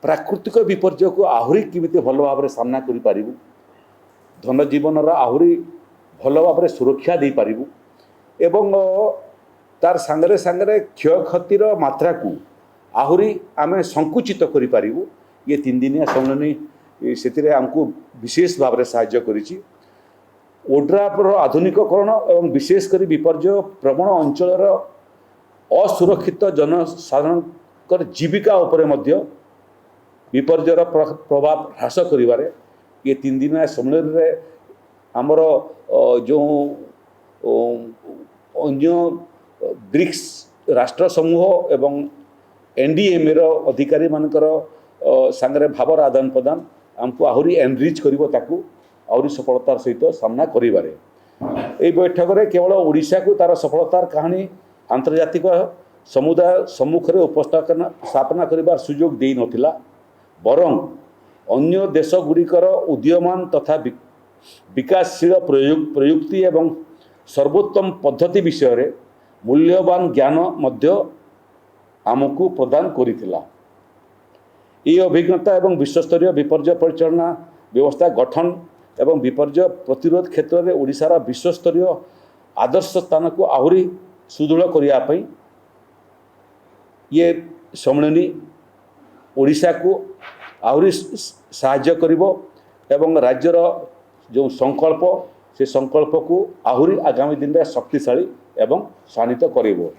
प्राकृतिक विपर्य को आहुरी किमिति भल भाव सामना करि पारिबु धनजीवन आहुरी भल भाव सुरक्षा दे पारिबु एवं तार सांगरे सांगरे क्षय क्षतिर मात्रा को आहुरी आमे संकुचित करि पारिबु ये 3 दिनिया सम्मेलनी से आमको विशेष भाव में साहाय्य करिछि। ओड्राफ्र आधुनिकीकरण एवं विशेषकर विपर्य प्रवण अंचल असुरक्षित जनसाधारण जीविका उपरे मध्य विपर्यर प्रभाव ह्रास करिवारे ये 3 दिनिया सम्मेलन रे आमर जो अन्य ब्रिक्स राष्ट्र समूह एवं एनडीएमए रो अधिकारी मानकर सांगरे भावर आदान प्रदान आमको आहुरी एनरिच करिवो ताकू आहुरी सफलतार सहित सामना करिवारे एई बैठक रे केवल ओडिशा को तार सफलतार कहानी आंतर्जातिक समुदाय सम्मुख रे स्थापना करिवार सुयोग देई नथिला बरं अन्य देश गुड़िकर उदीयमान तथा विकासशील प्रयुक्ति एवं सर्वोत्तम पद्धति विषय रे मूल्यवान ज्ञान मध्य आमको प्रदान करिथिला। ये अभिज्ञता एवं विश्वस्तरीय विपर्य परिचालना व्यवस्था गठन एवं विपर्य प्रतिरोध क्षेत्र में ओडिशार विश्वस्तरीय आदर्श स्थान को आहुरी सुदृढ़ करने ये सम्मेलनी ओडिशा को आहुरी साहाय्य करिवो एवं राज्यर जो संकल्प से संकल्प को आहुरी आगामी दिन में शक्तिशाली एवं शानित करिवो।